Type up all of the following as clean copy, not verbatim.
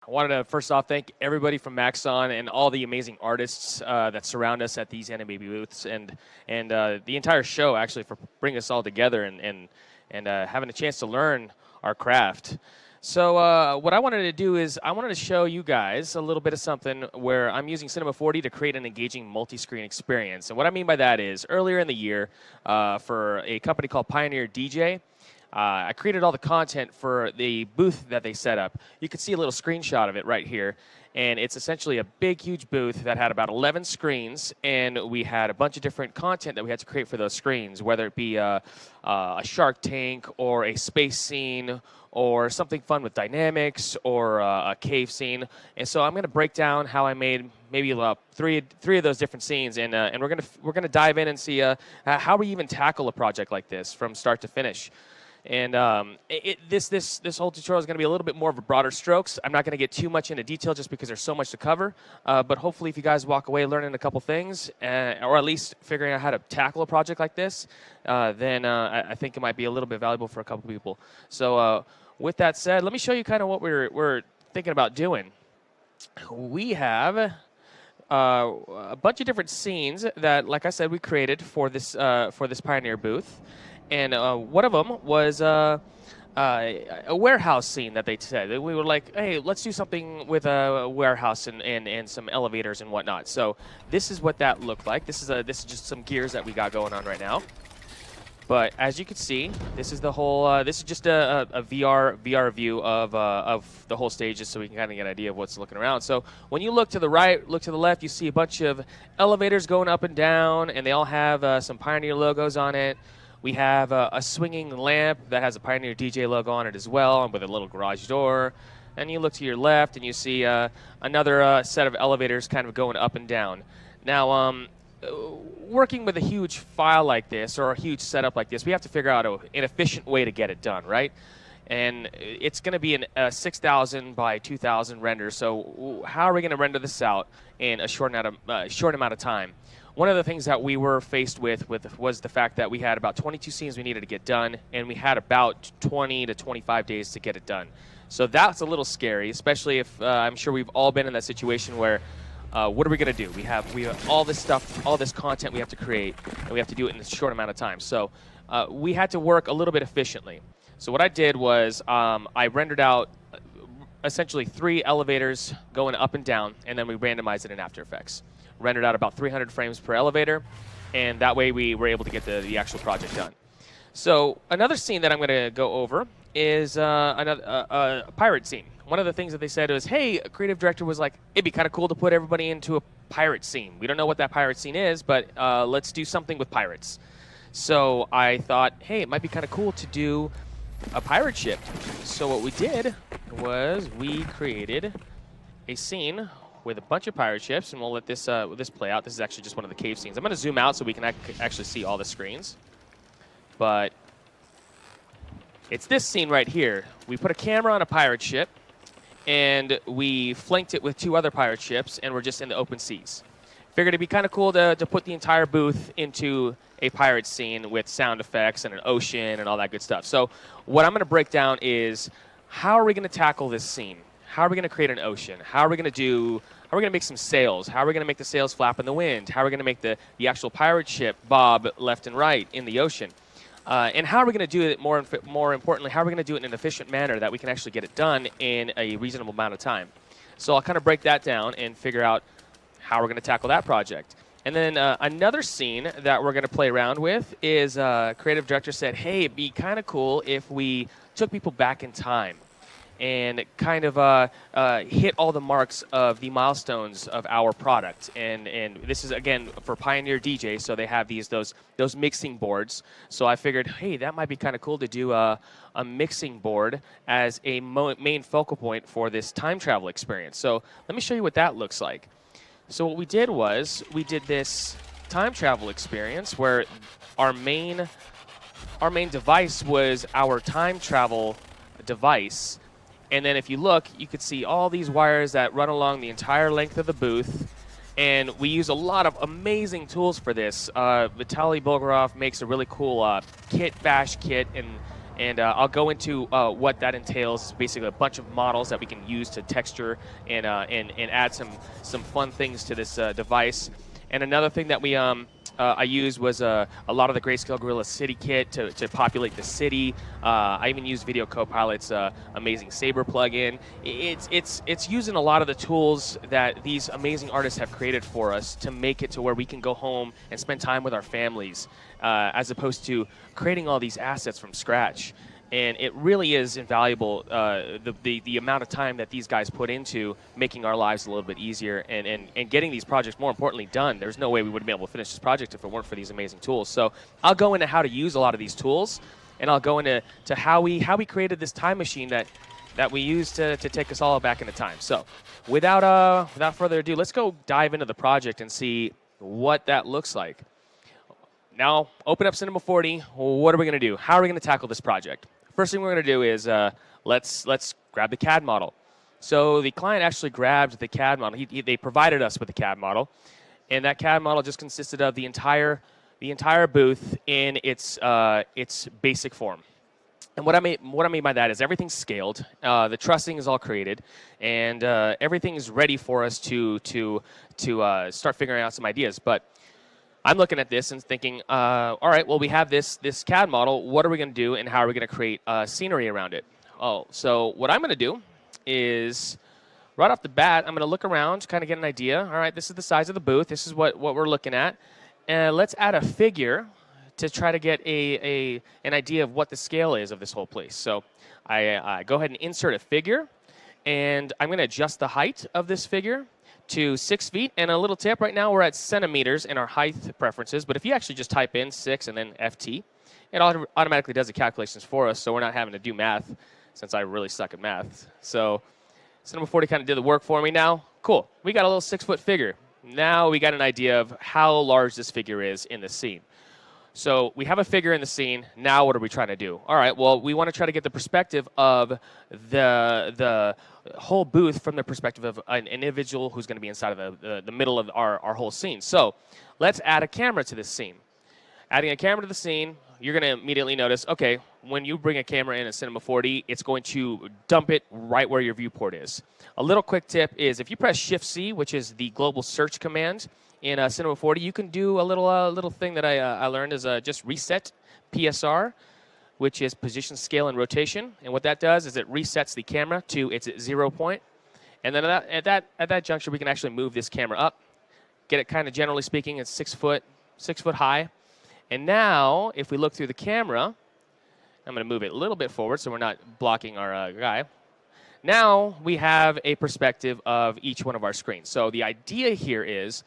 I wanted to first off thank everybody from Maxon and all the amazing artists that surround us at these NAB booths, and the entire show actually for bringing us all together and having a chance to learn our craft. So what I wanted to do is I wanted to show you guys a little bit of something where I'm using Cinema 4D to create an engaging multi-screen experience. And what I mean by that is earlier in the year for a company called Pioneer DJ, I created all the content for the booth that they set up. You can see a little screenshot of it right here. And it's essentially a big, huge booth that had about 11 screens. And we had a bunch of different content that we had to create for those screens, whether it be a Shark Tank or a space scene or something fun with dynamics or a cave scene. And so I'm going to break down how I made maybe about three of those different scenes. And we're going to dive in and see how we even tackle a project like this from start to finish. And this whole tutorial is going to be a little bit more of a broader strokes. I'm not going to get too much into detail just because there's so much to cover. But hopefully if you guys walk away learning a couple things, or at least figuring out how to tackle a project like this, then I think it might be a little bit valuable for a couple people. So with that said, let me show you kind of what we're thinking about doing. We have a bunch of different scenes that, like I said, we created for this Pioneer booth. And one of them was a warehouse scene that they said. We were like, hey, let's do something with a warehouse and some elevators and whatnot. So this is what that looked like. This is just some gears that we got going on right now. But as you can see, this is the whole. This is just a VR view of the whole stage, just so we can kind of get an idea of what's looking around. So when you look to the right, look to the left, you see a bunch of elevators going up and down, and they all have some Pioneer logos on it. We have a swinging lamp that has a Pioneer DJ logo on it as well, with a little garage door. And you look to your left, and you see another set of elevators kind of going up and down. Now, working with a huge file like this, or a huge setup like this, we have to figure out an efficient way to get it done, right? And it's going to be a 6,000 by 2,000 render. So how are we going to render this out in a short amount of time? One of the things that we were faced with was the fact that we had about 22 scenes we needed to get done, and we had about 20 to 25 days to get it done. So that's a little scary, especially if I'm sure we've all been in that situation where what are we going to do? We have all this stuff, all this content we have to create, and we have to do it in a short amount of time. So we had to work a little bit efficiently. So what I did was I rendered out essentially 3 elevators going up and down, and then we randomized it in After Effects. Rendered out about 300 frames per elevator, and that way we were able to get the actual project done. So another scene that I'm going to go over is a pirate scene. One of the things that they said was, hey, a creative director was like, it'd be kind of cool to put everybody into a pirate scene. We don't know what that pirate scene is, but let's do something with pirates. So I thought, hey, it might be kind of cool to do a pirate ship. So what we did was we created a scene with a bunch of pirate ships, and we'll let this play out. This is actually just one of the cave scenes. I'm going to zoom out so we can actually see all the screens. But it's this scene right here. We put a camera on a pirate ship, and we flanked it with 2 other pirate ships, and we're just in the open seas. Figured it'd be kind of cool to put the entire booth into a pirate scene with sound effects and an ocean and all that good stuff. So what I'm going to break down is how are we going to tackle this scene? How are we going to create an ocean? How are we going to make some sails? How are we going to make the sails flap in the wind? How are we going to make the actual pirate ship bob left and right in the ocean? And how are we going to do it, more importantly, how are we going to do it in an efficient manner that we can actually get it done in a reasonable amount of time? So I'll kind of break that down and figure out how we're going to tackle that project. And then another scene that we're going to play around with is creative director said, hey, it'd be kind of cool if we took people back in time and kind of hit all the marks of the milestones of our product. And this is, again, for Pioneer DJ, so they have those mixing boards. So I figured, hey, that might be kind of cool to do a mixing board as a main focal point for this time travel experience. So let me show you what that looks like. So what we did was we did this time travel experience where our main device was our time travel device. And then if you look, you could see all these wires that run along the entire length of the booth. And we use a lot of amazing tools for this. Vitaly Bulgarov makes a really cool kit, bash kit, And I'll go into what that entails. It's basically a bunch of models that we can use to texture and add some fun things to this device. And another thing that I used was a lot of the Grayscale Gorilla City kit to populate the city. I even used Video Copilot's amazing Sabour plugin. It's using a lot of the tools that these amazing artists have created for us to make it to where we can go home and spend time with our families, as opposed to creating all these assets from scratch. And it really is invaluable, the amount of time that these guys put into making our lives a little bit easier and getting these projects, more importantly, done. There's no way we would be able to finish this project if it weren't for these amazing tools. So I'll go into how to use a lot of these tools, and I'll go into how we created this time machine that we use to take us all back into time. So without further ado, let's go dive into the project and see what that looks like. Now, open up Cinema 4D. What are we going to do? How are we going to tackle this project? First thing we're going to do is let's grab the CAD model. So the client actually grabbed the CAD model. They provided us with the CAD model, and that CAD model just consisted of the entire booth in its basic form. And what I mean by that is everything's scaled, the trussing is all created, and everything is ready for us to start figuring out some ideas. But I'm looking at this and thinking, all right, well, we have this CAD model. What are we going to do, and how are we going to create scenery around it? Oh, so what I'm going to do is, right off the bat, I'm going to look around, kind of get an idea. All right, this is the size of the booth. This is what we're looking at. And let's add a figure to try to get an idea of what the scale is of this whole place. So I go ahead and insert a figure, and I'm going to adjust the height of this figure to 6 feet. And a little tip, right now we're at centimeters in our height preferences, but if you actually just type in 6 and then FT, it automatically does the calculations for us, so we're not having to do math, since I really suck at math. So Cinema 4D kind of did the work for me now. Cool, we got a little 6-foot figure. Now we got an idea of how large this figure is in the scene. So we have a figure in the scene. Now what are we trying to do? All right, well, we want to try to get the perspective of the whole booth from the perspective of an individual who's going to be inside of the middle of our whole scene. So let's add a camera to this scene. Adding a camera to the scene, you're going to immediately notice, okay, when you bring a camera in Cinema 4D, it's going to dump it right where your viewport is. A little quick tip is if you press Shift-C, which is the global search command, in Cinema 4D, you can do a little thing that I learned is just reset PSR, which is position, scale, and rotation. And what that does is it resets the camera to its 0 point. And then at that juncture, we can actually move this camera up, get it kind of generally speaking, it's 6 foot high. And now, if we look through the camera, I'm going to move it a little bit forward so we're not blocking our guy. Now we have a perspective of each one of our screens. So the idea here is,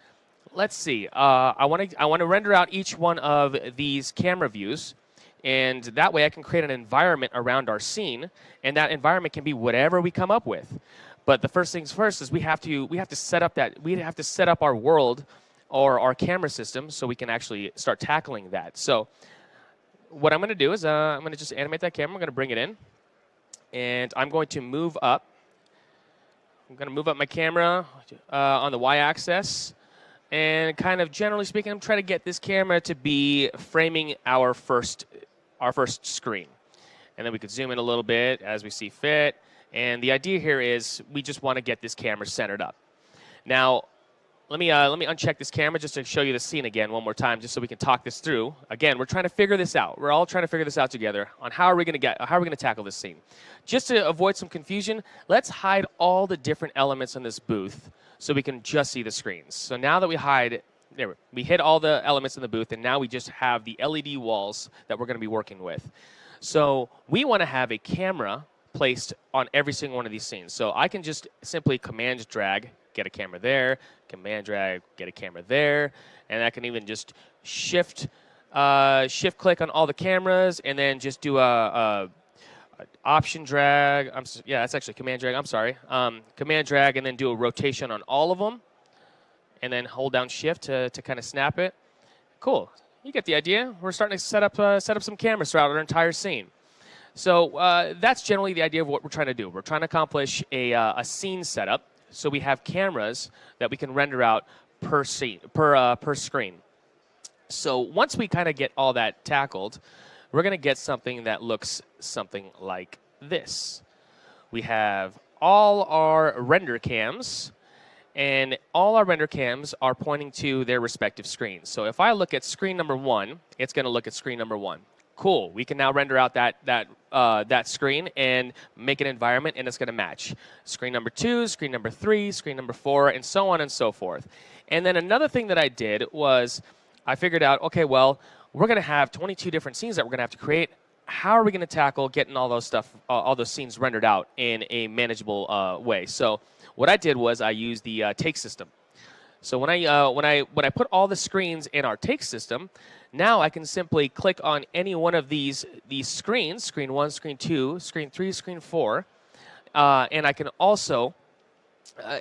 let's see. I want to render out each one of these camera views, and that way I can create an environment around our scene, and that environment can be whatever we come up with. But the first things first is we have to set up our world or our camera system so we can actually start tackling that. So what I'm going to do is I'm going to just animate that camera. I'm going to bring it in, and I'm going to move up. I'm going to move up my camera on the y-axis. And kind of generally speaking, I'm trying to get this camera to be framing our first screen. And then we could zoom in a little bit as we see fit. And the idea here is we just want to get this camera centered up. Now, let me uncheck this camera just to show you the scene again one more time, just so we can talk this through. Again, we're trying to figure this out. We're all trying to figure this out together on how are we going to tackle this scene. Just to avoid some confusion, let's hide all the different elements in this booth so we can just see the screens. So now that we hid all the elements in the booth, and now we just have the LED walls that we're going to be working with. So we want to have a camera placed on every single one of these scenes. So I can just simply command drag, get a camera there, command drag, get a camera there, and I can even just shift click on all the cameras, and then just do a option drag. That's actually command drag. I'm sorry. Command drag, and then do a rotation on all of them, and then hold down shift to kind of snap it. Cool. You get the idea. We're starting to set up some cameras throughout our entire scene. So that's generally the idea of what we're trying to do. We're trying to accomplish a scene setup, so we have cameras that we can render out per scene, per screen. So once we kind of get all that tackled, we're going to get something that looks something like this. We have all our render cams, and all our render cams are pointing to their respective screens. So if I look at screen number 1, it's going to look at screen number 1. Cool. We can now render out that screen and make an environment, and it's going to match. Screen number 2, screen number 3, screen number 4, and so on and so forth. And then another thing that I did was I figured out, okay, well, we're going to have 22 different scenes that we're going to have to create. How are we going to tackle getting all those scenes rendered out in a manageable way? So what I did was I used the take system. So when I put all the screens in our take system, now I can simply click on any one of these screens, screen 1, screen 2, screen 3, screen 4, and I can also,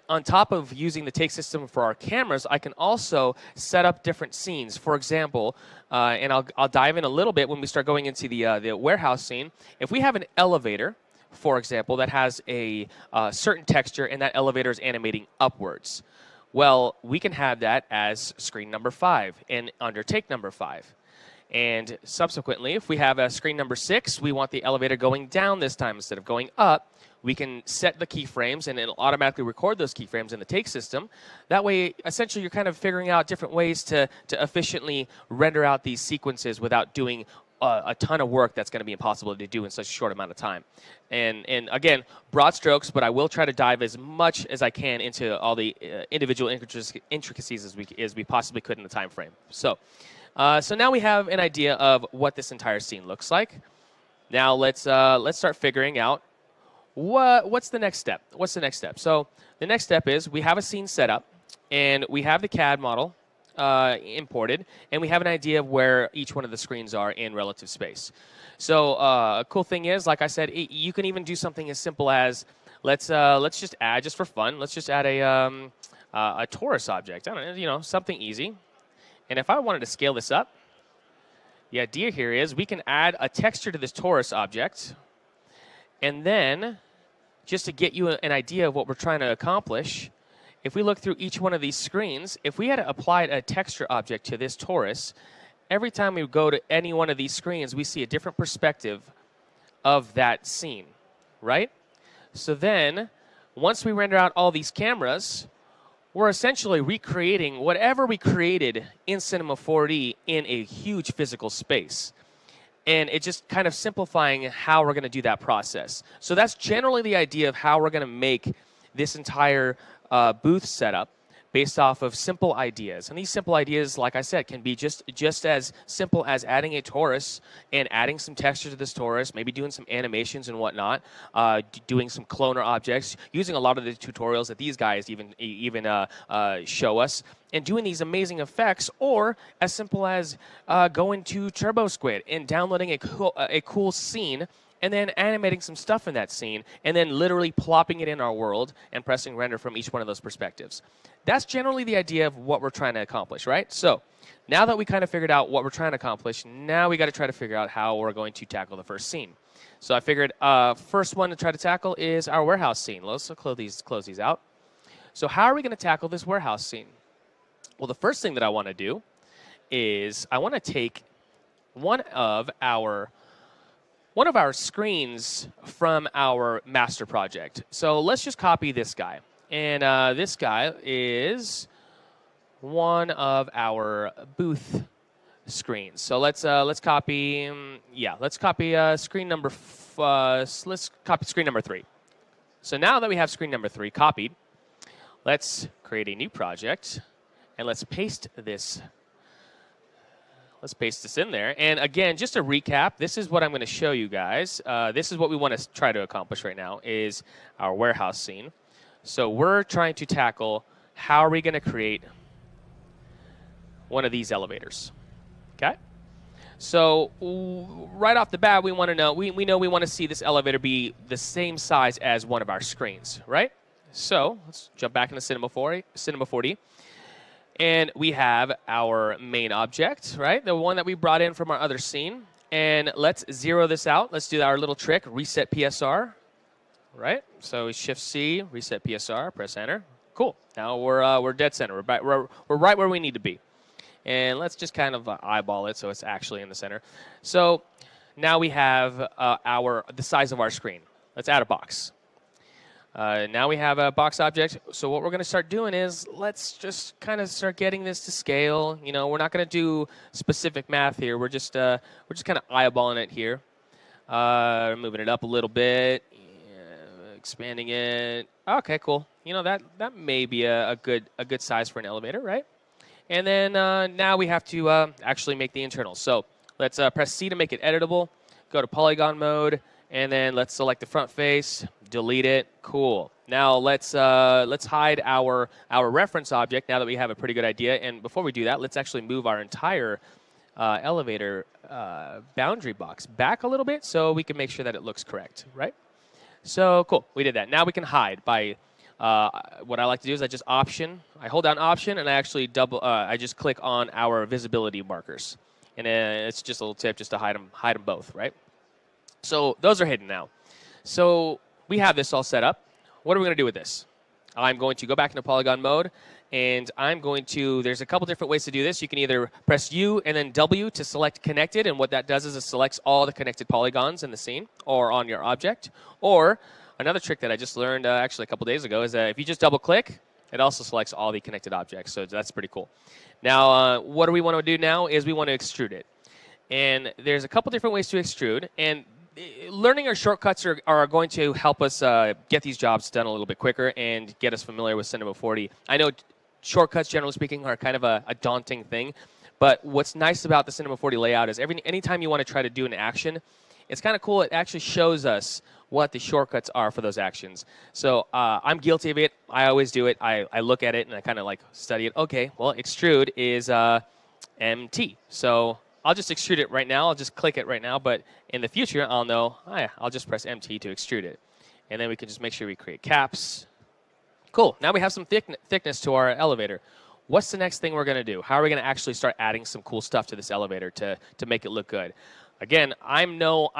on top of using the take system for our cameras, I can also set up different scenes. For example, and I'll dive in a little bit when we start going into the warehouse scene. If we have an elevator, for example, that has a certain texture and that elevator is animating upwards, well, we can have that as screen number 5 and under take number 5. And subsequently, if we have a screen number 6, we want the elevator going down this time instead of going up. We can set the keyframes, and it'll automatically record those keyframes in the take system. That way, essentially, you're kind of figuring out different ways to efficiently render out these sequences without doing a ton of work that's going to be impossible to do in such a short amount of time. And again, broad strokes, but I will try to dive as much as I can into all the individual intricacies as we possibly could in the time frame. So now we have an idea of what this entire scene looks like. Now let's start figuring out what's the next step. What's the next step? So the next step is we have a scene set up, and we have the CAD model imported, and we have an idea of where each one of the screens are in relative space. So a cool thing is, like I said, you can even do something as simple as let's just add, just for fun, let's just add a torus object. I don't know, something easy. And if I wanted to scale this up, the idea here is we can add a texture to this torus object, and then just to get you an idea of what we're trying to accomplish, if we look through each one of these screens, if we had applied a texture object to this torus, every time we go to any one of these screens, we see a different perspective of that scene, right? So then, once we render out all these cameras, we're essentially recreating whatever we created in Cinema 4D in a huge physical space. And it's just kind of simplifying how we're going to do that process. So that's generally the idea of how we're going to make this entire booth setup based off of simple ideas. And these simple ideas, like I said, can be just as simple as adding a torus and adding some texture to this torus, maybe doing some animations and whatnot, doing some cloner objects, using a lot of the tutorials that these guys even show us, and doing these amazing effects, or as simple as going to TurboSquid and downloading a cool scene and then animating some stuff in that scene, and then literally plopping it in our world and pressing render from each one of those perspectives. That's generally the idea of what we're trying to accomplish, right? So now that we kind of figured out what we're trying to accomplish, now we got to try to figure out how we're going to tackle the first scene. So I figured first one to try to tackle is our warehouse scene. Let's close these out. So how are we going to tackle this warehouse scene? Well, the first thing that I want to do is I want to take one of our screens from our master project. So let's just copy this guy. And this guy is one of our booth screens. So let's copy screen number let's copy screen number 3. So now that we have screen number 3 copied, let's create a new project and let's paste this. Let's paste this in there. And again, just to recap, this is what I'm going to show you guys. This is what we want to try to accomplish right now is our warehouse scene. So we're trying to tackle how are we going to create one of these elevators. Okay? So right off the bat, we want to know, we know we want to see this elevator be the same size as one of our screens, right? So let's jump back into Cinema 4D. And we have our main object, right? The one that we brought in from our other scene. And let's zero this out. Let's do our little trick, reset PSR, right? So we Shift C, reset PSR, press Enter. Cool. Now we're dead center. We're right where we need to be. And let's just kind of eyeball it so it's actually in the center. So now we have the size of our screen. Let's add a box. Now we have a box object. So what we're going to start doing is let's just kind of start getting this to scale. You know, we're not going to do specific math here. We're just kind of eyeballing it here. Moving it up a little bit, expanding it. Okay, cool. You know, that may be a good size for an elevator, right? And then now we have to actually make the internals. So let's press C to make it editable. Go to polygon mode, and then let's select the front face. Delete it. Cool. Now let's hide our reference object. Now that we have a pretty good idea, and before we do that, let's actually move our entire elevator boundary box back a little bit so we can make sure that it looks correct, right? So cool, we did that. Now we can hide by what I like to do is I hold down Option, and I actually I just click on our visibility markers, and it's just a little tip just to hide them both, right? So those are hidden now. So we have this all set up. What are we going to do with this? I'm going to go back into polygon mode, and there's a couple different ways to do this. You can either press U and then W to select connected, and what that does is it selects all the connected polygons in the scene or on your object. Or another trick that I just learned actually a couple days ago is if you just double click, it also selects all the connected objects. So that's pretty cool. Now, what do we want to do now is we want to extrude it. And there's a couple different ways to extrude, and learning our shortcuts are going to help us get these jobs done a little bit quicker and get us familiar with Cinema 4D. I know shortcuts, generally speaking, are kind of a daunting thing, but what's nice about the Cinema 4D layout is anytime you want to try to do an action, it's kind of cool. It actually shows us what the shortcuts are for those actions. So I'm guilty of it. I always do it. I look at it and I kind of like study it. Okay, well, extrude is MT. So I'll just extrude it right now. I'll just click it right now, but in the future, I'll know, I'll just press MT to extrude it. And then we can just make sure we create caps. Cool. Now we have some thickness to our elevator. What's the next thing we're going to do? How are we going to actually start adding some cool stuff to this elevator to make it look good? Again, I'm no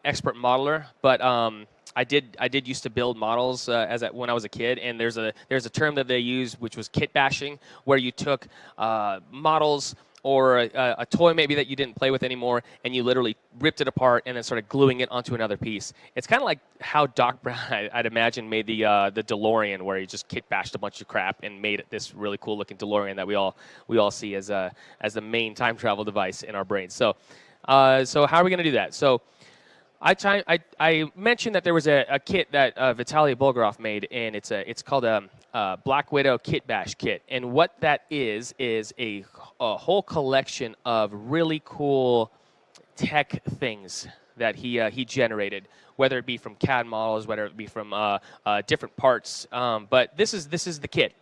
expert modeler, but I did used to build models when I was a kid, and there's a term that they use which was kit bashing, where you took models or a toy maybe that you didn't play with anymore, and you literally ripped it apart and then started gluing it onto another piece. It's kind of like how Doc Brown, I'd imagine, made the DeLorean, where he just kit bashed a bunch of crap and made it this really cool looking DeLorean that we all see as the main time travel device in our brains. So how are we going to do that? So I mentioned that there was a kit that Vitaly Bulgarov made, and it's called a Black Widow Kit Bash kit. And what that is a whole collection of really cool tech things that he generated, whether it be from CAD models, whether it be from different parts. But this is the kit.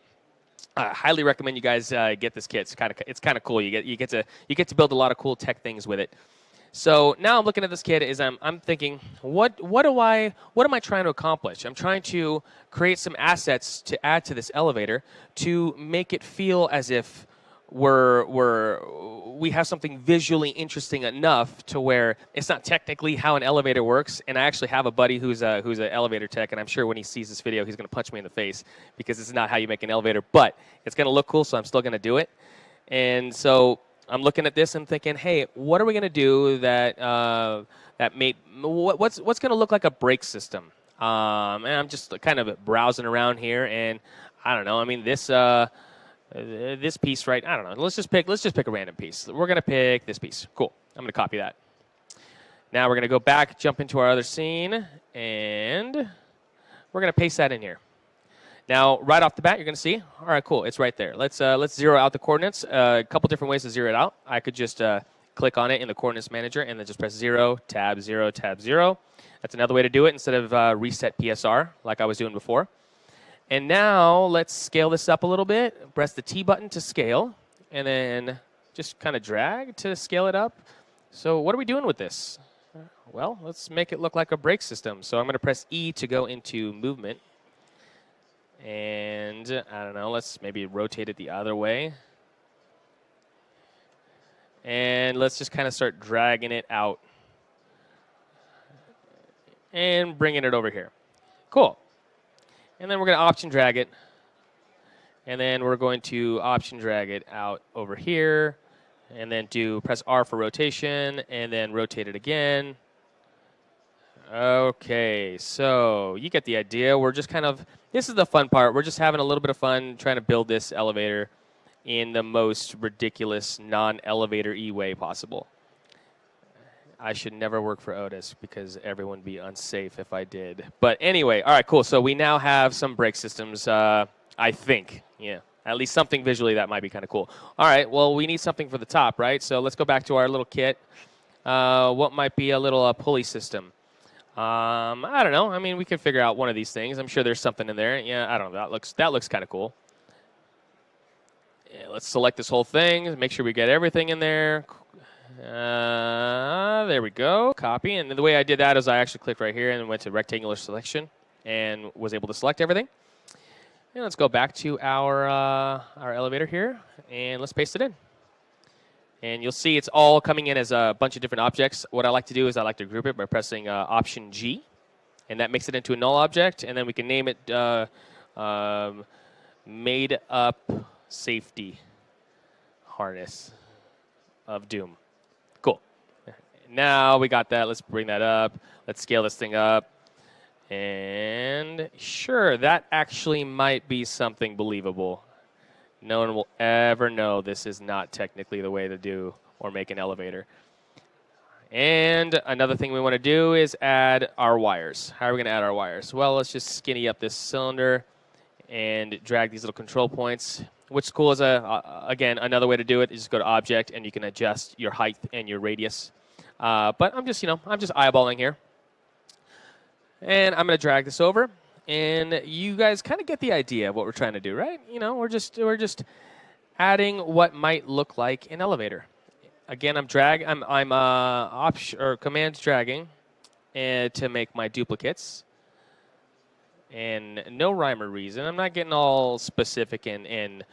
I highly recommend you guys get this kit. It's kind of cool. You get to build a lot of cool tech things with it. So now I'm looking at this kit. I'm thinking, what am I trying to accomplish? I'm trying to create some assets to add to this elevator to make it feel as if we have something visually interesting enough to where it's not technically how an elevator works. And I actually have a buddy who's an elevator tech, and I'm sure when he sees this video, he's going to punch me in the face because this is not how you make an elevator. But it's going to look cool, so I'm still going to do it. And so I'm looking at this and thinking, hey, what are we going to do what's going to look like a brake system? And I'm just kind of browsing around here, and I don't know. I mean, this piece, right? I don't know. Let's just pick a random piece. We're going to pick this piece. Cool. I'm going to copy that. Now we're going to go back, jump into our other scene, and we're going to paste that in here. Now, right off the bat, you're going to see, all right, cool, it's right there. Let's zero out the coordinates. A couple different ways to zero it out. I could just click on it in the coordinates manager and then just press 0, tab 0, tab 0. That's another way to do it instead of reset PSR like I was doing before. And now let's scale this up a little bit. Press the T button to scale, and then just kind of drag to scale it up. So what are we doing with this? Well, let's make it look like a brake system. So I'm going to press E to go into movement. And I don't know, let's maybe rotate it the other way. And let's just kind of start dragging it out. And bringing it over here. Cool. And then we're going to option drag it. And then we're going to option drag it out over here. and then press R for rotation, and then rotate it again. Okay, so you get the idea. We're just this is the fun part. We're just having a little bit of fun trying to build this elevator in the most ridiculous non-elevator-y way possible. I should never work for Otis because everyone would be unsafe if I did. But anyway, all right, cool. So we now have some brake systems, I think. Yeah, at least something visually that might be kind of cool. All right, well, we need something for the top, right? So let's go back to our little kit. What might be a little pulley system? I don't know. I mean, we could figure out one of these things. I'm sure there's something in there. Yeah, I don't know. That looks kind of cool. Yeah, let's select this whole thing. Make sure we get everything in there. There we go. Copy. And the way I did that is I actually clicked right here and went to rectangular selection and was able to select everything. And let's go back to our elevator here, and let's paste it in. And you'll see it's all coming in as a bunch of different objects. What I like to do is I like to group it by pressing Option G, and that makes it into a null object, and then we can name it Made Up Safety Harness of Doom. Cool. Now we got that. Let's bring that up. Let's scale this thing up. And sure, that actually might be something believable. No one will ever know this is not technically the way to do or make an elevator. And another thing we want to do is add our wires. How are we going to add our wires? Well, let's just skinny up this cylinder and drag these little control points. What's cool is, again, another way to do it is just go to Object, and you can adjust your height and your radius. But I'm just eyeballing here. And I'm going to drag this over. And you guys kind of get the idea of what we're trying to do, right? You know, we're just adding what might look like an elevator. Again, I'm command dragging to make my duplicates. And no rhyme or reason. I'm not getting all specific and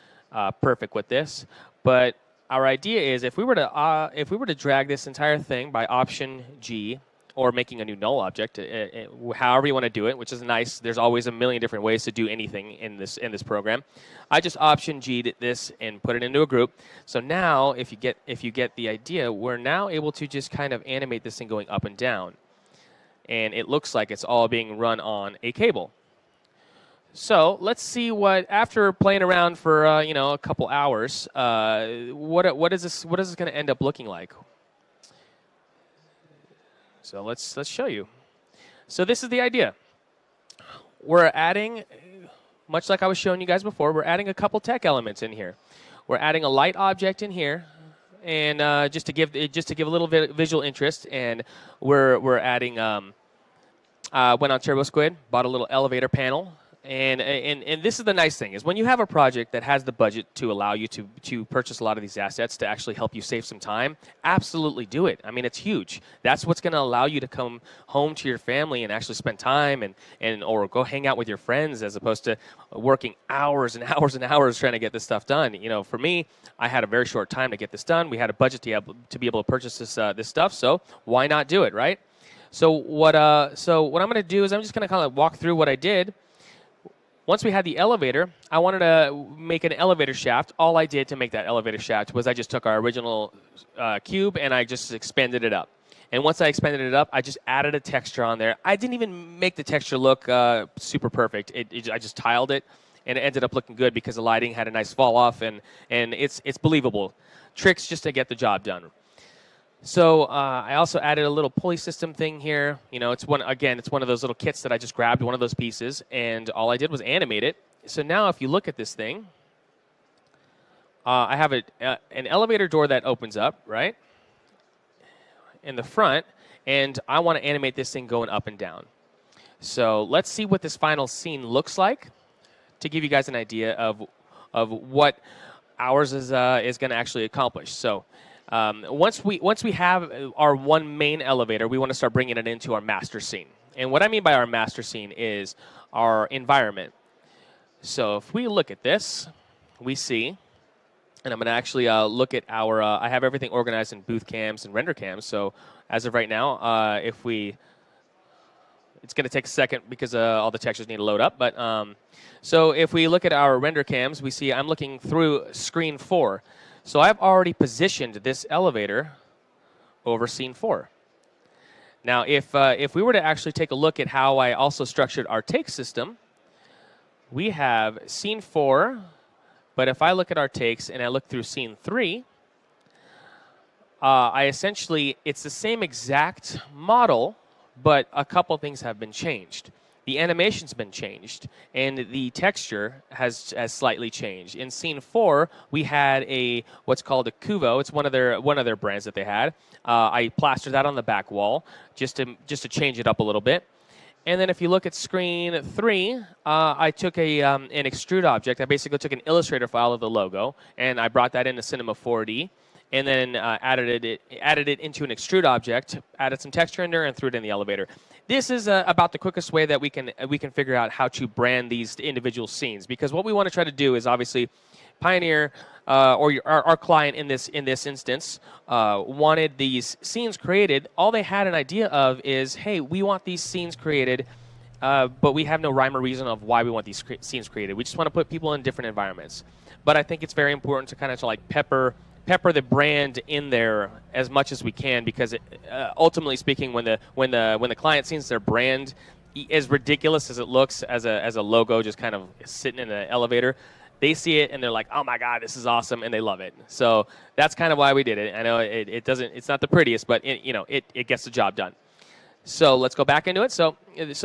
perfect with this, but our idea is if we were to drag this entire thing by Option G, or making a new null object, however you want to do it, which is nice. There's always a million different ways to do anything in this program. I just Option G'd this and put it into a group. So now, if you get the idea, we're now able to just kind of animate this thing going up and down, and it looks like it's all being run on a cable. So let's see what, after playing around for a couple hours, what is this going to end up looking like? So let's show you. So this is the idea. We're adding, much like I was showing you guys before, we're adding a couple tech elements in here. We're adding a light object in here, and just to give a little visual interest, and we're adding. Went on Turbo Squid, bought a little elevator panel. And this is the nice thing, is when you have a project that has the budget to allow you to purchase a lot of these assets to actually help you save some time, absolutely do it. I mean, it's huge. That's what's going to allow you to come home to your family and actually spend time or go hang out with your friends, as opposed to working hours and hours and hours trying to get this stuff done. You know, for me, I had a very short time to get this done. We had a budget to be able to purchase this stuff, so why not do it, right? So what I'm going to do is I'm just going to kind of walk through what I did. Once we had the elevator, I wanted to make an elevator shaft. All I did to make that elevator shaft was I just took our original cube and I just expanded it up. And once I expanded it up, I just added a texture on there. I didn't even make the texture look super perfect. I just tiled it, and it ended up looking good because the lighting had a nice fall off, and it's believable. Tricks just to get the job done. So I also added a little pulley system thing here. You know, it's one of those little kits that I just grabbed, one of those pieces, and all I did was animate it. So now if you look at this thing, I have an elevator door that opens up, right, in the front, and I want to animate this thing going up and down. So let's see what this final scene looks like to give you guys an idea of what ours is going to actually accomplish. So once we have our one main elevator, we want to start bringing it into our master scene. And what I mean by our master scene is our environment. So if we look at this, we see, and I'm going to actually look at our, I have everything organized in booth cams and render cams. So as of right now, it's going to take a second because all the textures need to load up. But so if we look at our render cams, we see I'm looking through screen 4. So I've already positioned this elevator over scene 4. Now, if we were to actually take a look at how I also structured our take system, we have scene 4, but if I look at our takes and I look through scene 3, it's the same exact model, but a couple things have been changed. The animation's been changed, and the texture has slightly changed. In scene 4, we had what's called a Kuvo. It's one of their brands that they had. I plastered that on the back wall just to change it up a little bit. And then if you look at screen 3, I took an extrude object. I basically took an Illustrator file of the logo, and I brought that into Cinema 4D, and then added it into an extrude object, added some texture in there, and threw it in the elevator. This is about the quickest way that we can figure out how to brand these individual scenes, because what we want to try to do is obviously Pioneer our client in this instance wanted these scenes created. All they had an idea of is, hey, we want these scenes created, but we have no rhyme or reason of why we want these scenes created. We just want to put people in different environments. But I think it's very important to kind of like pepper the brand in there as much as we can, because ultimately speaking, when the client sees their brand, as ridiculous as it looks as a logo just kind of sitting in an elevator, they see it and they're like, oh my God, this is awesome, and they love it. So that's kind of why we did it. I know it's not the prettiest, but it gets the job done. So let's go back into it. So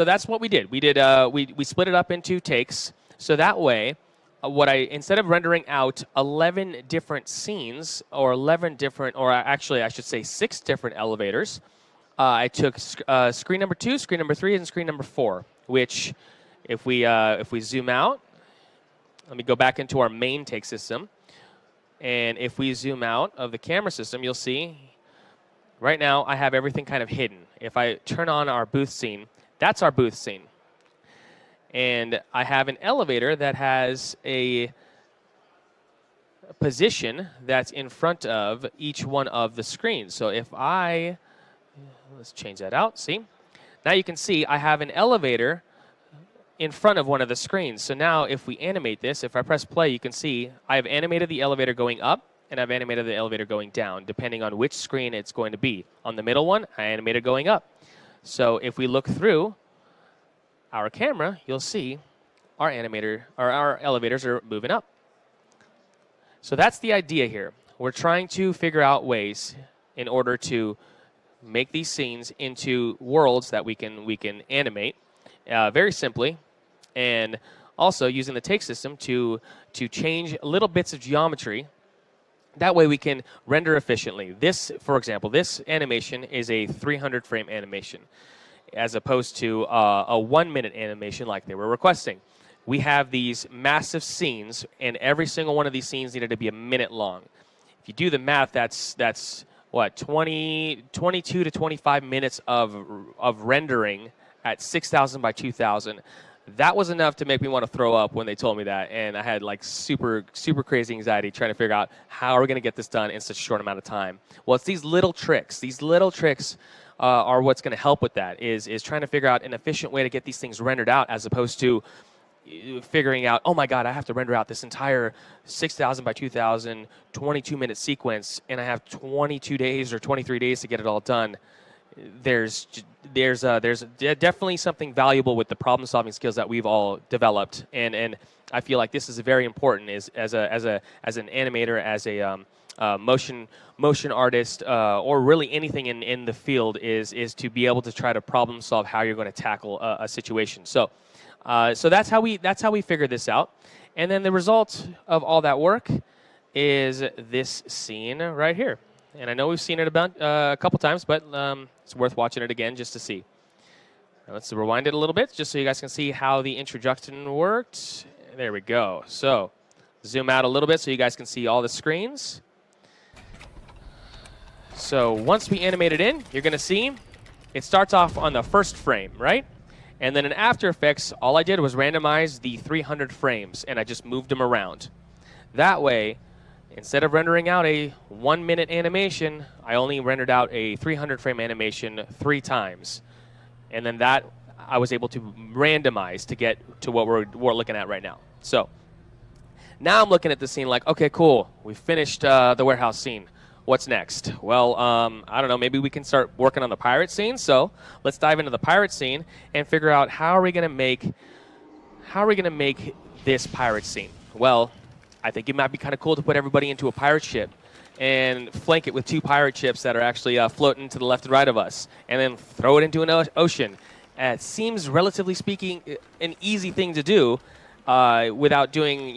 that's what we did. We split it up into takes. So that way, instead of rendering out 11 different scenes or 6 different elevators, I took screen number 2, screen number 3, and screen number 4. Which, if we zoom out, let me go back into our main take system, and if we zoom out of the camera system, you'll see right now I have everything kind of hidden. If I turn on our booth scene, that's our booth scene. And I have an elevator that has a position that's in front of each one of the screens. So let's change that out, see? Now you can see I have an elevator in front of one of the screens. So now if we animate this, if I press play, you can see I have animated the elevator going up, and I've animated the elevator going down, depending on which screen it's going to be. On the middle one, I animated going up. So if we look through our camera, you'll see our elevators are moving up. So that's the idea here. We're trying to figure out ways in order to make these scenes into worlds that we can animate very simply, and also using the take system to change little bits of geometry. That way we can render efficiently. This, for example, this animation is a 300 frame animation, as opposed to a 1 minute animation like they were requesting. We have these massive scenes, and every single one of these scenes needed to be a minute long. If you do the math, that's what, 22 to 25 minutes of rendering at 6,000 by 2,000. That was enough to make me want to throw up when they told me that, and I had like super crazy anxiety trying to figure out how are we going to get this done in such a short amount of time. Well, it's these little tricks. These little tricks are what's going to help with that, is trying to figure out an efficient way to get these things rendered out, as opposed to figuring out, oh my God, I have to render out this entire 6,000 by 2,000 22-minute sequence, and I have 22 days or 23 days to get it all done. There's definitely something valuable with the problem-solving skills that we've all developed, and I feel like this is very important as an animator, as a motion artist, or really anything in the field, is to be able to try to problem solve how you're going to tackle a situation. So that's how we figured this out, and then the result of all that work is this scene right here. And I know we've seen it about a couple times, but it's worth watching it again just to see. Now let's rewind it a little bit, just so you guys can see how the introduction worked. There we go. So zoom out a little bit so you guys can see all the screens. So once we animate it in, you're going to see it starts off on the first frame, right? And then in After Effects, all I did was randomize the 300 frames, and I just moved them around. That way, instead of rendering out a 1 minute animation, I only rendered out a 300 frame animation 3 times. And then that I was able to randomize to get to what we're looking at right now. So Now I'm looking at the scene like, okay, cool. We finished the warehouse scene. What's next? Well, I don't know. Maybe we can start working on the pirate scene. So let's dive into the pirate scene and figure out how are we going to make this pirate scene. Well, I think it might be kind of cool to put everybody into a pirate ship and flank it with 2 pirate ships that are actually floating to the left and right of us, and then throw it into an ocean. It seems, relatively speaking, an easy thing to do without doing,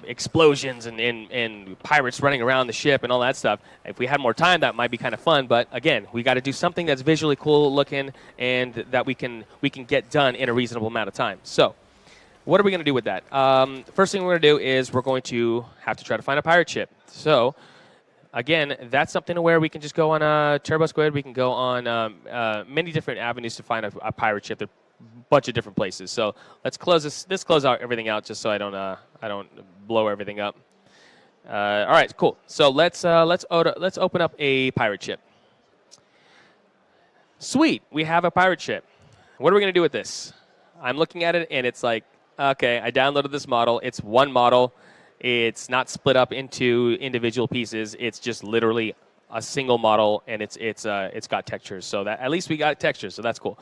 explosions and pirates running around the ship and all that stuff. If we had more time, that might be kind of fun. But again, we got to do something that's visually cool looking and that we can get done in a reasonable amount of time. So what are we going to do with that? First thing we're going to do is we're going to have to try to find a pirate ship. So again, that's something where we can just go on Turbo Squid. We can go on many different avenues to find a pirate ship. There are a bunch of different places. So let's close this. Let's close out everything out just so I don't blow everything up. All right, cool. So let's open up a pirate ship. Sweet, we have a pirate ship. What are we going to do with this? I'm looking at it and it's like, okay, I downloaded this model. It's one model. It's not split up into individual pieces. It's just literally a single model, and it's got textures. So that at least we got textures. So that's cool.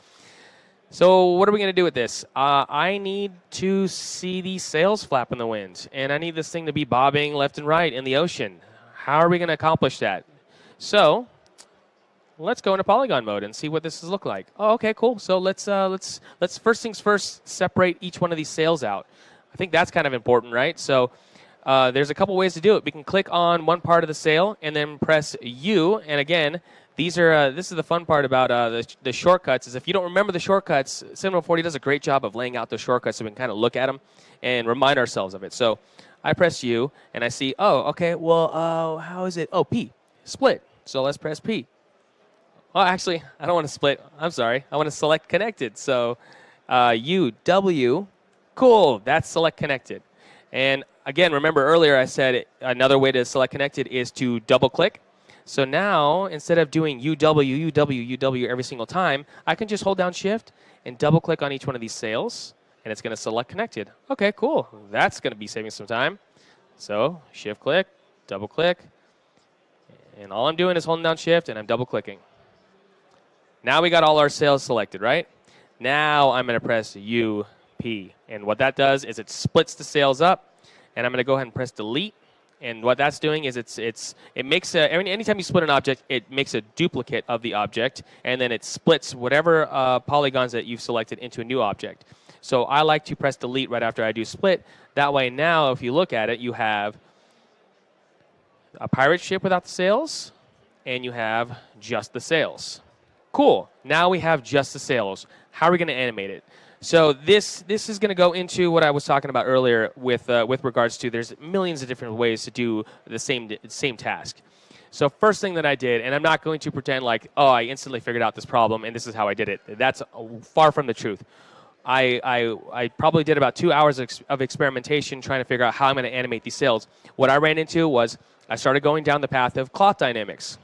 So what are we going to do with this? I need to see these sails flap in the wind, and I need this thing to be bobbing left and right in the ocean. How are we going to accomplish that? So let's go into polygon mode and see what this look like. Oh, okay, cool. So let's first things first, separate each one of these sails out. I think that's kind of important, right? So there's a couple ways to do it. We can click on one part of the sail and then press U. And again, this is the fun part about the shortcuts. Is if you don't remember the shortcuts, Cinema 4D does a great job of laying out the shortcuts so we can kind of look at them and remind ourselves of it. So I press U and I see, oh, okay, well, how is it? Oh, P, split. So let's press P. Oh, actually, I don't want to split. I'm sorry. I want to select connected. So U, W, cool. That's select connected. And again, remember earlier I said another way to select connected is to double click. So now, instead of doing UW, UW, UW every single time, I can just hold down Shift and double click on each one of these sails, and it's going to select connected. Okay, cool. That's going to be saving some time. So Shift click, double click, and all I'm doing is holding down Shift and I'm double clicking. Now we got all our sails selected, right? Now I'm going to press U, P. And what that does is it splits the sails up. And I'm going to go ahead and press delete. And what that's doing is it makes anytime you split an object, it makes a duplicate of the object. And then it splits whatever polygons that you've selected into a new object. So I like to press delete right after I do split. That way now, if you look at it, you have a pirate ship without the sails. And you have just the sails. Cool. Now we have just the sails. How are we going to animate it? So this is going to go into what I was talking about earlier with regards to there's millions of different ways to do the same task. So first thing that I did, and I'm not going to pretend like, oh, I instantly figured out this problem and this is how I did it. That's far from the truth. I probably did about 2 hours of experimentation trying to figure out how I'm going to animate these sails. What I ran into was I started going down the path of cloth dynamics,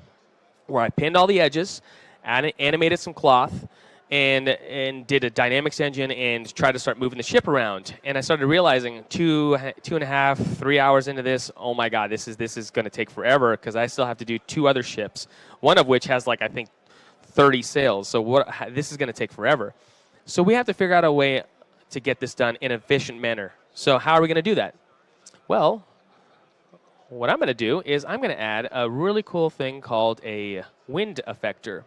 where I pinned all the edges, animated some cloth, and did a dynamics engine and tried to start moving the ship around. And I started realizing 2.5, 3 hours into this, oh my God, this is going to take forever because I still have to do 2 other ships, one of which has like I think 30 sails. So this is going to take forever. So we have to figure out a way to get this done in an efficient manner. So how are we going to do that? Well, what I'm going to do is I'm going to add a really cool thing called a wind effector.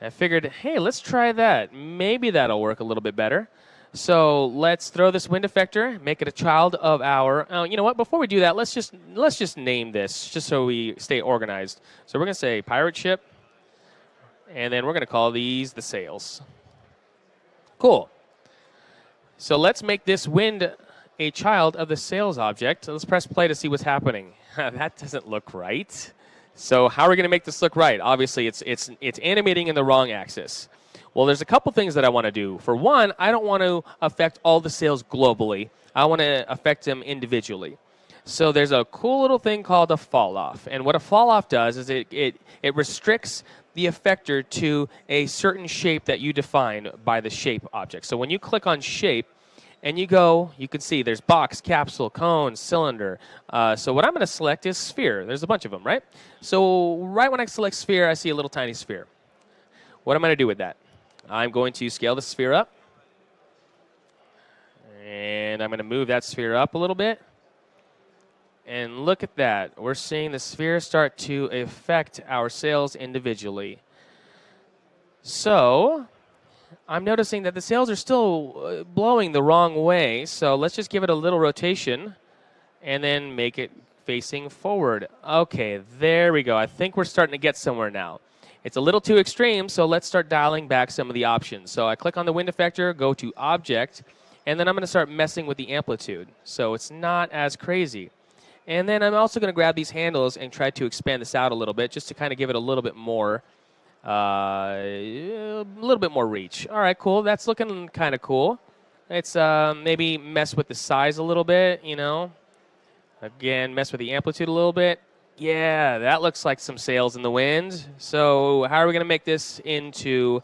I figured, hey, let's try that. Maybe that'll work a little bit better. So let's throw this wind effector, make it a child of our. Oh, you know what? Before we do that, let's just name this, just so we stay organized. So we're gonna say pirate ship, and then we're gonna call these the sails. Cool. So let's make this wind a child of the sails object. So let's press play to see what's happening. That doesn't look right. So how are we going to make this look right? Obviously, it's animating in the wrong axis. Well, there's a couple things that I want to do. For one, I don't want to affect all the sails globally. I want to affect them individually. So there's a cool little thing called a fall off. And what a fall off does is it restricts the effector to a certain shape that you define by the shape object. So when you click on shape, and you go, you can see there's box, capsule, cone, cylinder. So what I'm going to select is sphere. There's a bunch of them, right? So right when I select sphere, I see a little tiny sphere. What am I going to do with that? I'm going to scale the sphere up. And I'm going to move that sphere up a little bit. And look at that. We're seeing the sphere start to affect our sails individually. So I'm noticing that the sails are still blowing the wrong way. So let's just give it a little rotation and then make it facing forward. Okay, there we go. I think we're starting to get somewhere now. It's a little too extreme, so let's start dialing back some of the options. So I click on the wind effector, go to Object, and then I'm going to start messing with the amplitude. So it's not as crazy. And then I'm also going to grab these handles and try to expand this out a little bit just to kind of give it a little bit more reach. All right, cool. That's looking kind of cool. It's maybe mess with the size a little bit, you know. Again, mess with the amplitude a little bit. Yeah, that looks like some sails in the wind. So how are we going to make this into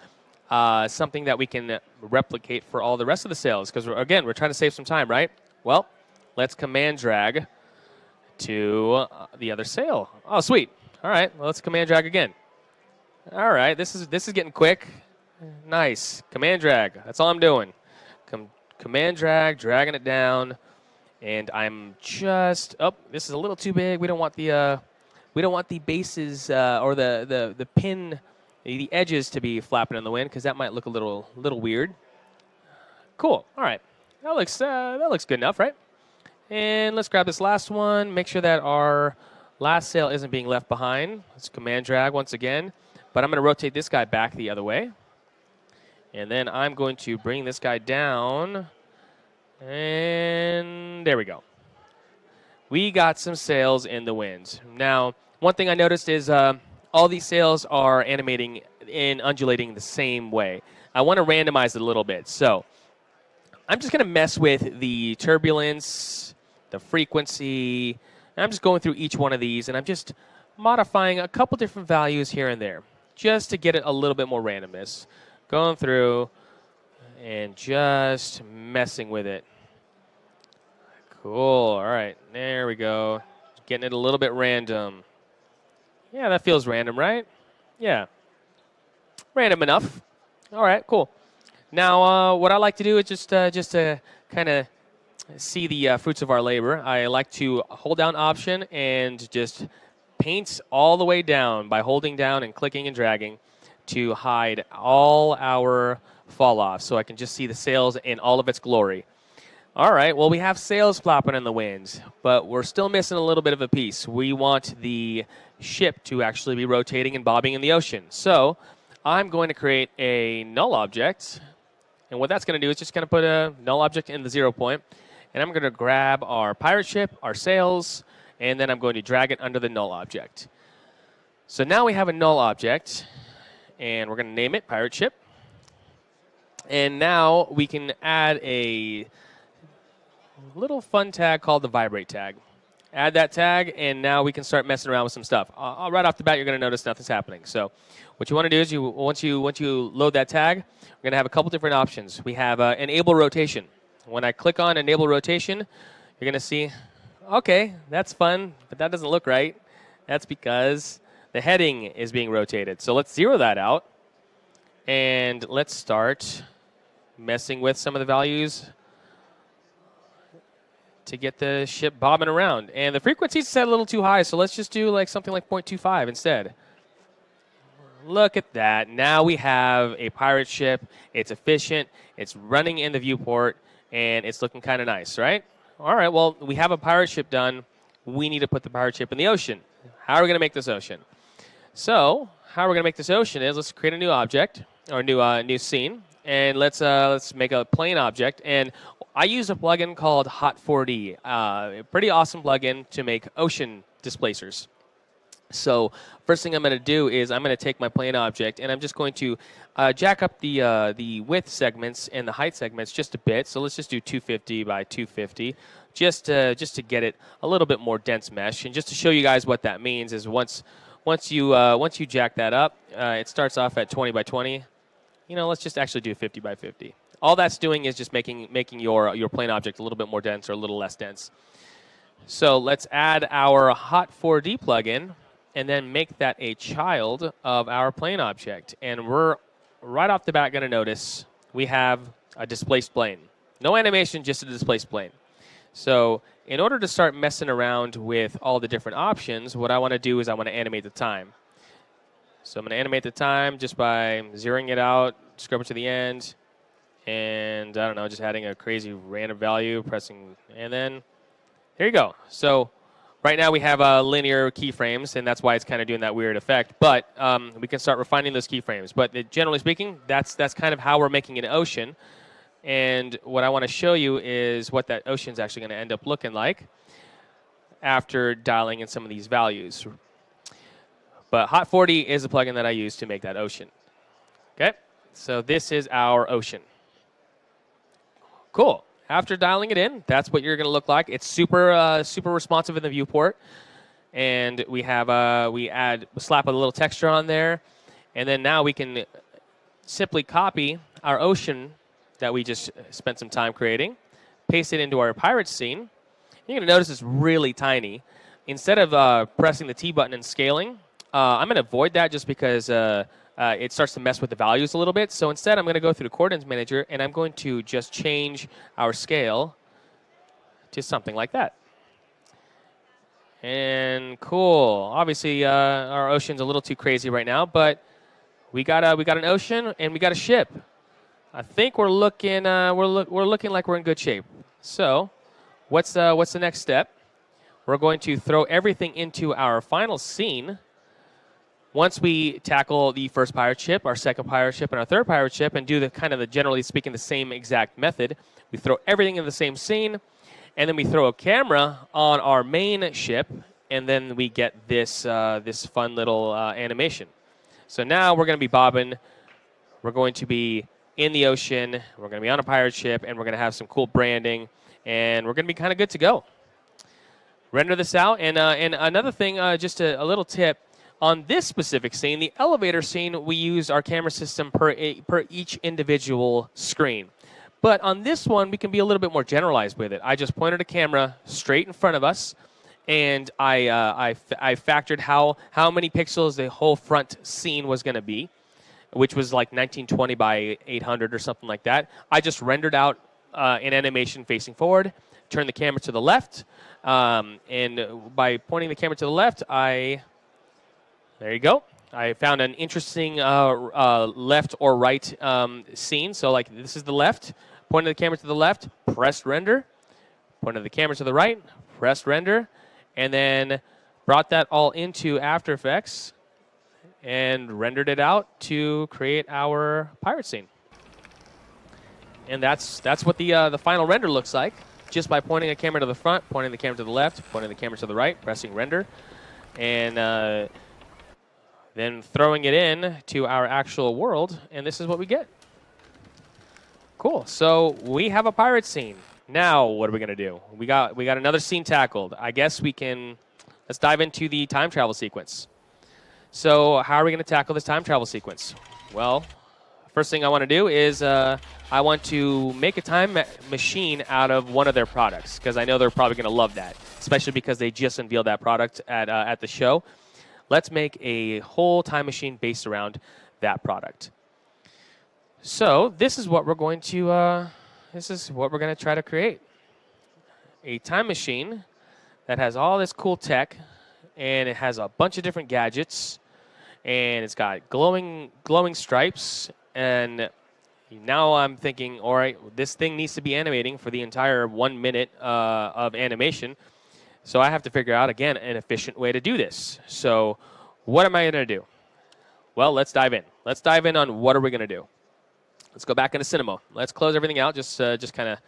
something that we can replicate for all the rest of the sails? Because, again, we're trying to save some time, right? Well, let's command drag to the other sail. Oh, sweet. All right, well, let's command drag again. All right, this is getting quick. Nice. Command drag. That's all I'm doing. Command drag, dragging it down. And I'm just, this is a little too big. We don't want the bases or the pin, the edges to be flapping in the wind because that might look a little weird. Cool. All right, that looks good enough, right? And let's grab this last one. Make sure that our last sail isn't being left behind. Let's command drag once again, but I'm going to rotate this guy back the other way, and then I'm going to bring this guy down. And there we go. We got some sails in the wind. Now, one thing I noticed is all these sails are animating and undulating the same way. I want to randomize it a little bit. So I'm just going to mess with the turbulence, the frequency. And I'm just going through each one of these, and I'm just modifying a couple different values here and there just to get it a little bit more randomness. Going through and just messing with it. Cool. All right. There we go. Getting it a little bit random. Yeah, that feels random, right? Yeah. Random enough. All right, cool. Now, what I like to do is just to kind of see the fruits of our labor, I like to hold down Option and just paint all the way down by holding down and clicking and dragging to hide all our fall off so I can just see the sails in all of its glory. All right, well, we have sails flapping in the wind, but we're still missing a little bit of a piece. We want the ship to actually be rotating and bobbing in the ocean. So I'm going to create a null object, and what that's going to do is just going to put a null object in the 0 point, and I'm going to grab our pirate ship, our sails, and then I'm going to drag it under the null object. So now we have a null object, and we're going to name it pirate ship. And now we can add a little fun tag called the vibrate tag. Add that tag, and now we can start messing around with some stuff. Right off the bat, you're going to notice nothing's happening. So what you want to do is once you load that tag, we're going to have a couple different options. We have enable rotation. When I click on enable rotation, you're going to see, okay, that's fun, but that doesn't look right. That's because the heading is being rotated. So let's zero that out, and let's start messing with some of the values to get the ship bobbing around. And the frequency is set a little too high, so let's just do something like 0.25 instead. Look at that. Now we have a pirate ship. It's efficient. It's running in the viewport, and it's looking kind of nice, right? All right, well, we have a pirate ship done. We need to put the pirate ship in the ocean. How are we going to make this ocean? So how we're going to make this ocean is let's create a new object or new scene. And let's make a plain object. And I use a plugin called Hot4D, a pretty awesome plugin to make ocean displacers. So first thing I'm going to do is I'm going to take my plain object, and I'm just going to jack up the width segments and the height segments just a bit. So let's just do 250 by 250, just to get it a little bit more dense mesh. And just to show you guys what that means is once you jack that up, it starts off at 20 by 20. Let's just actually do 50 by 50. All that's doing is just making your plane object a little bit more dense or a little less dense. So let's add our Hot 4D plugin and then make that a child of our plane object. And we're right off the bat going to notice we have a displaced plane. No animation, just a displaced plane. So in order to start messing around with all the different options, what I want to do is I want to animate the time. So I'm going to animate the time just by zeroing it out, scrub it to the end, and I don't know, just adding a crazy random value, pressing, and then there you go. So right now we have linear keyframes, and that's why it's kind of doing that weird effect. But we can start refining those keyframes. But generally speaking, that's kind of how we're making an ocean. And what I want to show you is what that ocean is actually going to end up looking like after dialing in some of these values. But Hot 4D is a plugin that I use to make that ocean. Okay, so this is our ocean. Cool. After dialing it in, that's what you're going to look like. It's super responsive in the viewport, and we slap a little texture on there, and then now we can simply copy our ocean that we just spent some time creating, paste it into our pirate scene. You're going to notice it's really tiny. Instead of pressing the T button and scaling, I'm going to avoid that just because it starts to mess with the values a little bit. So instead, I'm going to go through the coordinates manager, and I'm going to just change our scale to something like that. And cool. Obviously, our ocean's a little too crazy right now, but we got an ocean and we got a ship. I think we're looking like we're in good shape. So, what's the next step? We're going to throw everything into our final scene. Once we tackle the first pirate ship, our second pirate ship, and our third pirate ship, and do generally speaking, the same exact method, we throw everything in the same scene, and then we throw a camera on our main ship, and then we get this fun little animation. So now we're going to be bobbing. We're going to be in the ocean. We're going to be on a pirate ship, and we're going to have some cool branding, and we're going to be kind of good to go. Render this out, and another thing, just a little tip. On this specific scene, the elevator scene, we use our camera system per each individual screen. But on this one, we can be a little bit more generalized with it. I just pointed a camera straight in front of us, and I factored how many pixels the whole front scene was going to be, which was like 1920 by 800 or something like that. I just rendered out an animation facing forward, turned the camera to the left, and by pointing the camera to the left, there you go. I found an interesting left or right scene. So like this is the left, pointed the camera to the left, pressed render, pointed the camera to the right, pressed render, and then brought that all into After Effects and rendered it out to create our pirate scene. And that's what the final render looks like, just by pointing a camera to the front, pointing the camera to the left, pointing the camera to the right, pressing render, and then throwing it in to our actual world, and this is what we get. Cool. So we have a pirate scene. Now what are we going to do? We got another scene tackled. I guess let's dive into the time travel sequence. So how are we going to tackle this time travel sequence? Well, first thing I want to do is I want to make a time machine out of one of their products, because I know they're probably going to love that, especially because they just unveiled that product at the show. Let's make a whole time machine based around that product. So this is what we're going to try to create. A time machine that has all this cool tech, and it has a bunch of different gadgets, and it's got glowing stripes. And now I'm thinking, all right, this thing needs to be animating for the entire 1 minute of animation. So I have to figure out, again, an efficient way to do this. So what am I going to do? Well, let's dive in. Let's dive in on what are we going to do. Let's go back into Cinema. Let's close everything out. Just kind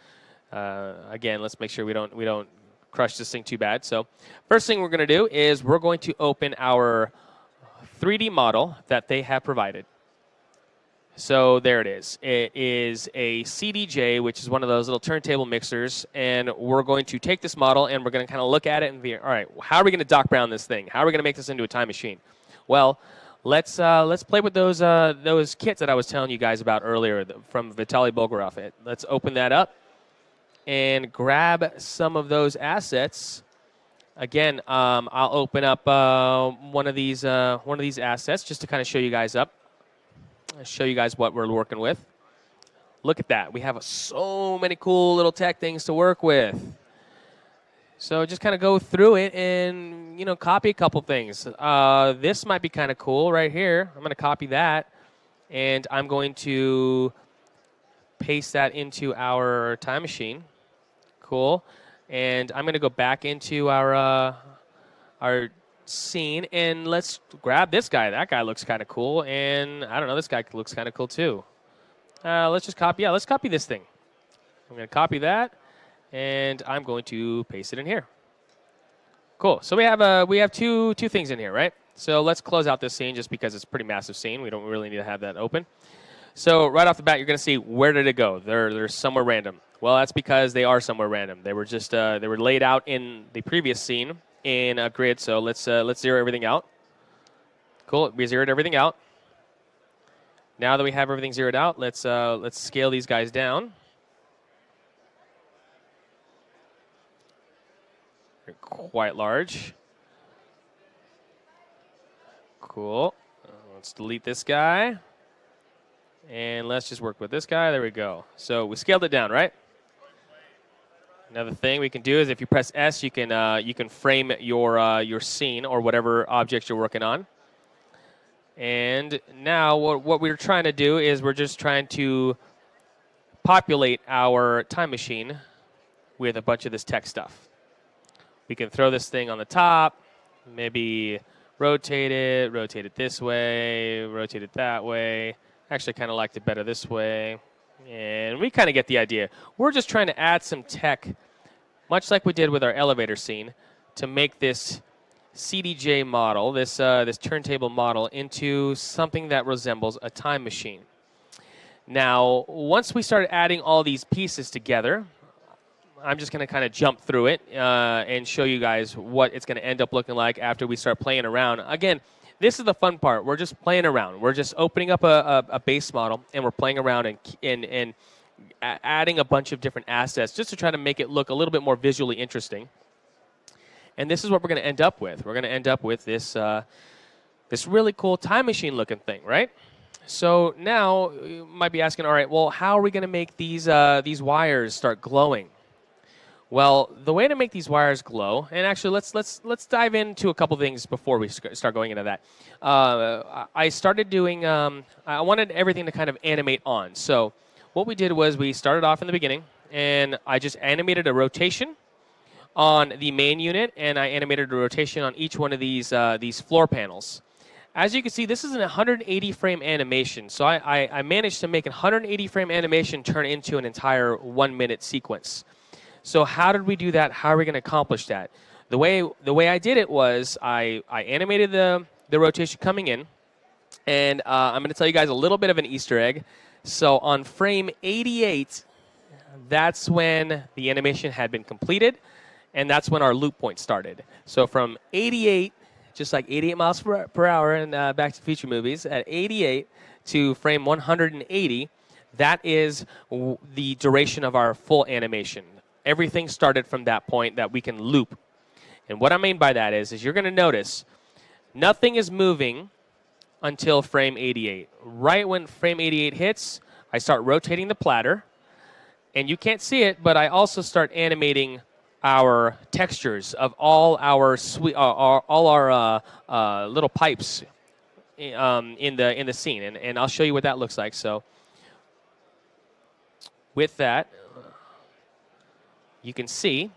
of, again, let's make sure we don't crush this thing too bad. So first thing we're going to do is we're going to open our 3D model that they have provided. So there it is. It is a CDJ, which is one of those little turntable mixers, and we're going to take this model and we're going to kind of look at it and be, all right, how are we going to Doc Brown this thing? How are we going to make this into a time machine? Well, let's play with those kits that I was telling you guys about earlier from Vitaly Bulgarov. Let's open that up and grab some of those assets. Again, I'll open up one of these assets just to kind of show you guys what we're working with. Look at that. We have so many cool little tech things to work with. So just kind of go through it and, copy a couple things. This might be kind of cool right here. I'm going to copy that, and I'm going to paste that into our time machine. Cool. And I'm going to go back into our scene, and let's grab this guy. That guy looks kind of cool, and I don't know, this guy looks kind of cool too. Let's just copy. Yeah, let's copy this thing. I'm going to copy that, and I'm going to paste it in here. Cool. So we have two things in here, right? So let's close out this scene just because it's a pretty massive scene. We don't really need to have that open. So right off the bat, you're going to see, where did it go? They're somewhere random. Well, that's because they are somewhere random. They were just they were laid out in the previous scene in a grid. So let's zero everything out. Cool. We zeroed everything out. Now that we have everything zeroed out, let's scale these guys down. They're quite large. Cool. Let's delete this guy. And let's just work with this guy. There we go. So we scaled it down, right? Another thing we can do is if you press S, you can frame your scene or whatever object you're working on. And now what we're trying to do is we're just trying to populate our time machine with a bunch of this tech stuff. We can throw this thing on the top, maybe rotate it this way, rotate it that way. Actually, kind of liked it better this way. And we kind of get the idea. We're just trying to add some tech, much like we did with our elevator scene, to make this CDJ model, this turntable model, into something that resembles a time machine. Now, once we started adding all these pieces together, I'm just going to kind of jump through it and show you guys what it's going to end up looking like after we start playing around. Again, this is the fun part. We're just playing around. We're just opening up a base model, and we're playing around and adding a bunch of different assets just to try to make it look a little bit more visually interesting. And this is what we're going to end up with. We're going to end up with this really cool time machine looking thing, right? So now you might be asking, all right, well, how are we going to make these wires start glowing? Well, the way to make these wires glow, and actually let's dive into a couple things before we start going into that. I started doing, I wanted everything to kind of animate on. So what we did was we started off in the beginning, and I just animated a rotation on the main unit, and I animated a rotation on each one of these floor panels. As you can see, this is an 180 frame animation. So I managed to make a 180 frame animation turn into an entire 1 minute sequence. So how did we do that? How are we going to accomplish that? The way I did it was I animated the rotation coming in, and I'm going to tell you guys a little bit of an Easter egg. So on frame 88, that's when the animation had been completed, and that's when our loop point started. So from 88, just like 88 miles per hour in Back to the Future movies, at 88 to frame 180, that is the duration of our full animation. Everything started from that point that we can loop. And what I mean by that is you're going to notice nothing is moving until frame 88. Right when frame 88 hits, I start rotating the platter. And you can't see it, but I also start animating our textures of all our little pipes in the scene. And I'll show you what that looks like. So with that, you can see,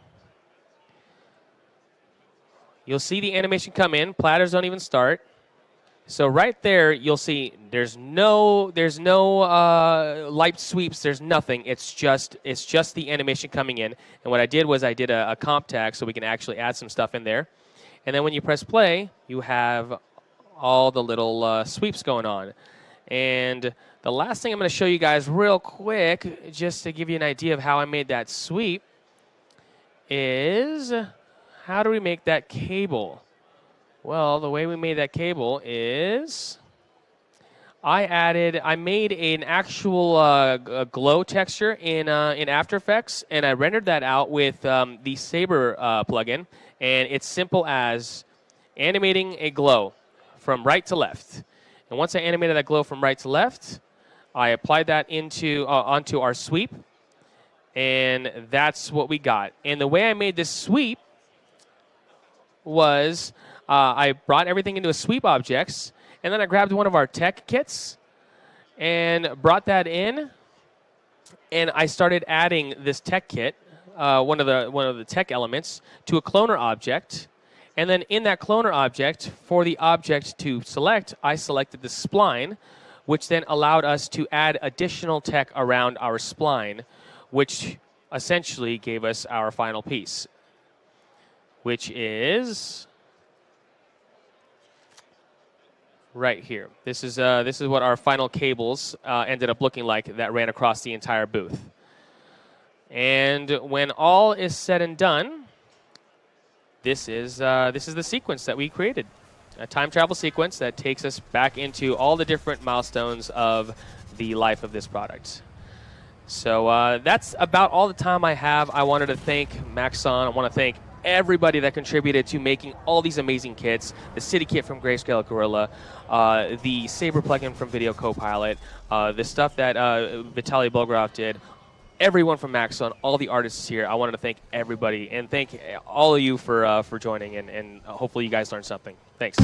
you'll see the animation come in. Platters don't even start. So right there, you'll see there's no light sweeps. There's nothing. It's just the animation coming in. And what I did was I did a comp tag so we can actually add some stuff in there. And then when you press play, you have all the little sweeps going on. And the last thing I'm going to show you guys real quick, just to give you an idea of how I made that sweep, is how do we make that cable? Well, the way we made that cable is I made an actual glow texture in After Effects, and I rendered that out with the Sabour plugin, and it's simple as animating a glow from right to left. And once I animated that glow from right to left, I applied that onto our sweep, and that's what we got. And the way I made this sweep was I brought everything into a sweep objects, and then I grabbed one of our tech kits and brought that in, and I started adding this tech kit, one of the tech elements, to a cloner object. And then in that cloner object, for the object to select, I selected the spline, which then allowed us to add additional tech around our spline, which essentially gave us our final piece, which is right here. This is what our final cables ended up looking like that ran across the entire booth. And when all is said and done, this is the sequence that we created, a time travel sequence that takes us back into all the different milestones of the life of this product. So that's about all the time I have. I wanted to thank Maxon. I want to thank everybody that contributed to making all these amazing kits, the City Kit from Grayscale Gorilla, the Sabour plugin from Video Copilot, the stuff that Vitaly Bolgarov did, everyone from Maxon, all the artists here. I wanted to thank everybody and thank all of you for joining, and hopefully you guys learned something. Thanks.